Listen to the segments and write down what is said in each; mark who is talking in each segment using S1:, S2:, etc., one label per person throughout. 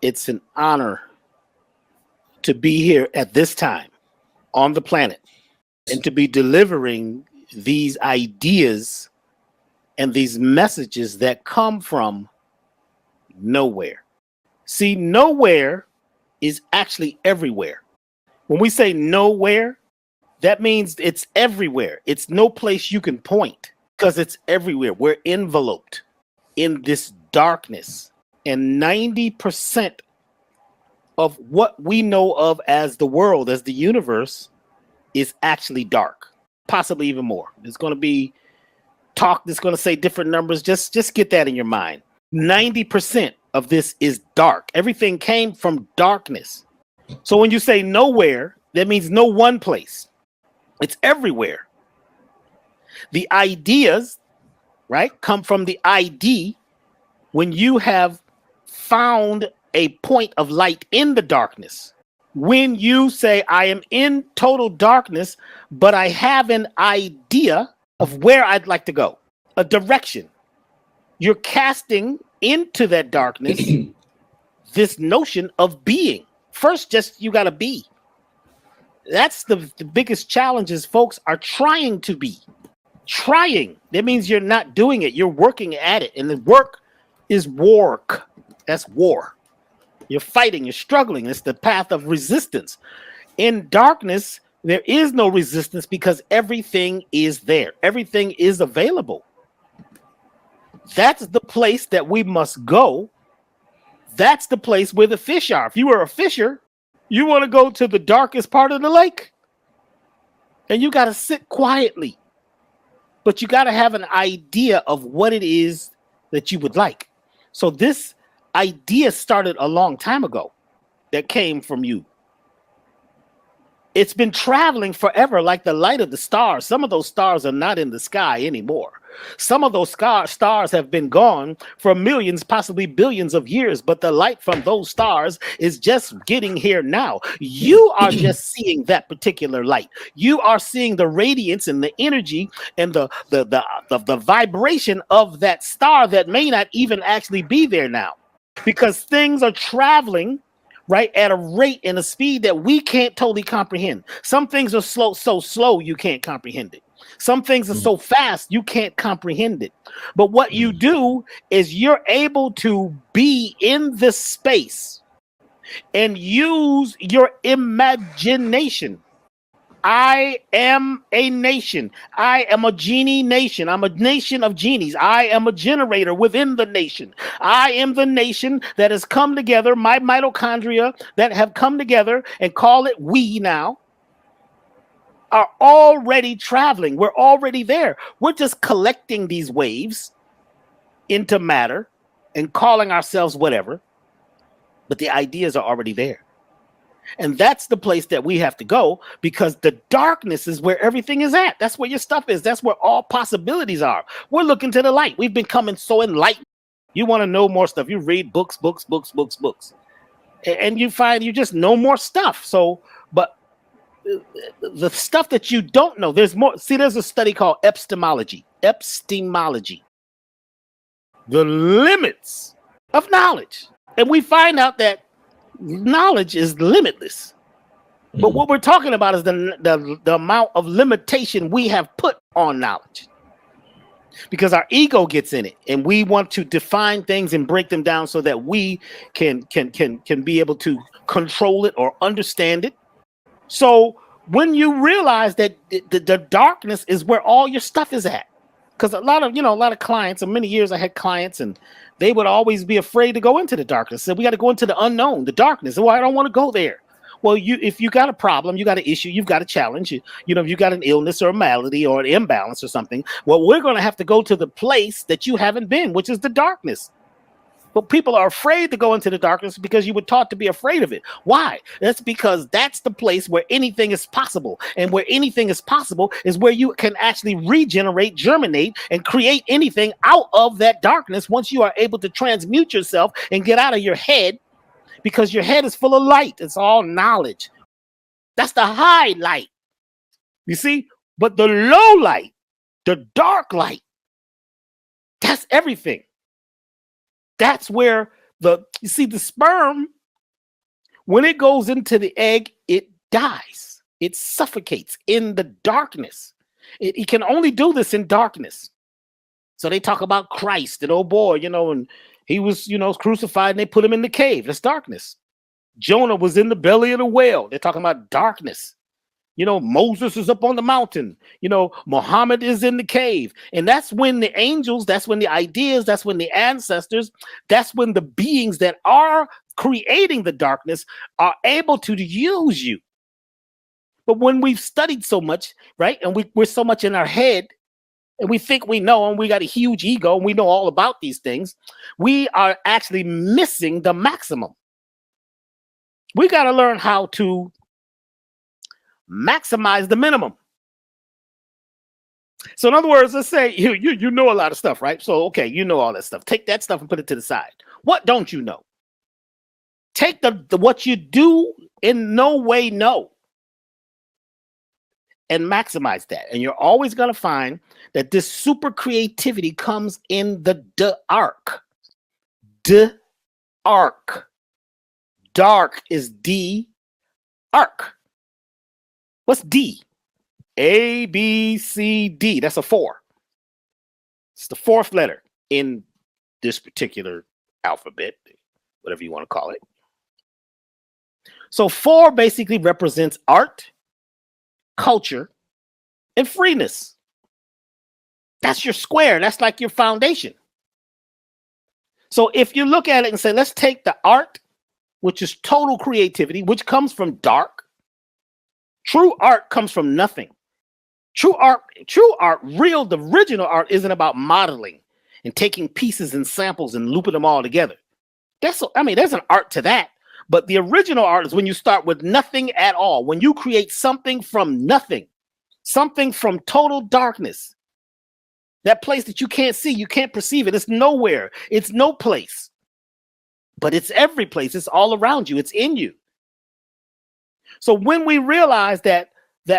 S1: It's an honor to be here at this time on the planet and to be delivering these ideas and these messages that come from nowhere. See, nowhere is actually everywhere. When we say nowhere, that means it's everywhere. It's no place you can point because it's everywhere. We're enveloped in this darkness. And 90% of what we know of as the world, as the universe, is actually dark, possibly even more. There's going to be talk that's going to say different numbers. Just get that in your mind. 90% of this is dark. Everything came from darkness. So when you say nowhere, that means no one place. It's everywhere. The ideas, right, come from the ID. When you have found a point of light in the darkness, when you say, I am in total darkness, but I have an idea of where I'd like to go, a direction, you're casting into that darkness this notion of being. First, just you got to be. That's the biggest challenges folks are trying to be. Trying. That means you're not doing it. You're working at it. And the work is work. That's war. You're fighting. You're struggling. It's the path of resistance. In darkness, there is no resistance because everything is there. Everything is available. That's the place that we must go. That's the place where the fish are. If you were a fisher, you want to go to the darkest part of the lake. And you got to sit quietly. But you got to have an idea of what it is that you would like. So this idea started a long time ago that came from you. It's been traveling forever like the light of the stars. Some of those stars are not in the sky anymore. Some of those stars have been gone for millions, possibly billions of years, but the light from those stars is just getting here now. You are just seeing that particular light. You are seeing the radiance and the energy and the vibration of that star that may not even actually be there now, because things are traveling right at a rate and a speed that we can't totally comprehend. Some things are so slow you can't comprehend it. Some things are so fast you can't comprehend it. But what you do is you're able to be in this space and use your imagination. I am a nation. I am a genie nation. I'm a nation of genies. I am a generator within the nation. I am the nation that has come together, my mitochondria that have come together and call it we now, are already traveling. We're already there. We're just collecting these waves into matter and calling ourselves whatever, but the ideas are already there. And that's the place that we have to go, because the darkness is where everything is at. That's where your stuff is. That's where all possibilities are. We're looking to the light. We've becoming so enlightened. You want to know more stuff. You read books. And you find you just know more stuff. So, but the stuff that you don't know, there's more. See, there's a study called epistemology. Epistemology. The limits of knowledge. And we find out that knowledge is limitless. But what we're talking about is the amount of limitation we have put on knowledge, because our ego gets in it and we want to define things and break them down so that we can be able to control it or understand it. So when you realize that the darkness is where all your stuff is at, because a lot of clients, and many years I had clients, and they would always be afraid to go into the darkness. So we got to go into the unknown, the darkness. Well, I don't want to go there. Well, if you got a problem, you got an issue, you've got a challenge, if you got an illness or a malady or an imbalance or something, well, we're going to have to go to the place that you haven't been, which is the darkness. But people are afraid to go into the darkness because you were taught to be afraid of it. Why? That's because that's the place where anything is possible. And where anything is possible is where you can actually regenerate, germinate, and create anything out of that darkness once you are able to transmute yourself and get out of your head, because your head is full of light. It's all knowledge. That's the high light. You see? But the low light, the dark light, that's everything. That's where You see, the sperm, when it goes into the egg, it dies. It suffocates in the darkness. It can only do this in darkness. So they talk about Christ and, oh boy, and he was, crucified and they put him in the cave. That's darkness. Jonah was in the belly of the whale. They're talking about darkness. Moses is up on the mountain. Muhammad is in the cave. And that's when the angels, that's when the ideas, that's when the ancestors, that's when the beings that are creating the darkness are able to use you. But when we've studied so much, right, and we're so much in our head, and we think we know, and we got a huge ego, and we know all about these things, we are actually missing the maximum. We got to learn how to maximize the minimum. So in other words, let's say you know a lot of stuff, right? So, okay, you know all that stuff. Take that stuff and put it to the side. What don't you know? Take the what you do in no way know and maximize that. And you're always going to find that this super creativity comes in the dark. Dark. Dark is D, arc. What's D? A, B, C, D. That's a 4. It's the 4th letter in this particular alphabet, whatever you want to call it. So 4 basically represents art, culture, and freeness. That's your square. That's like your foundation. So if you look at it and say, let's take the art, which is total creativity, which comes from dark. True art comes from nothing. The original art isn't about modeling and taking pieces and samples and looping them all together. There's an art to that. But the original art is when you start with nothing at all. When you create something from nothing, something from total darkness, that place that you can't see, you can't perceive it. It's nowhere. It's no place. But it's every place. It's all around you. It's in you. So when we realize that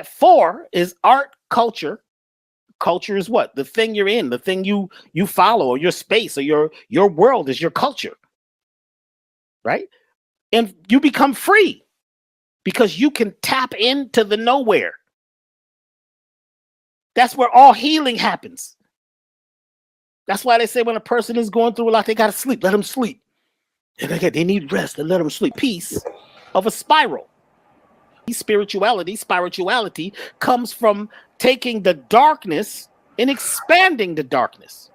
S1: 4 is art, culture is what? The thing you're in, the thing you follow, or your space, or your world is your culture. Right? And you become free because you can tap into the nowhere. That's where all healing happens. That's why they say when a person is going through a lot, they got to sleep. Let them sleep. And they need rest and let them sleep. Piece of a spiral. Spirituality comes from taking the darkness and expanding the darkness.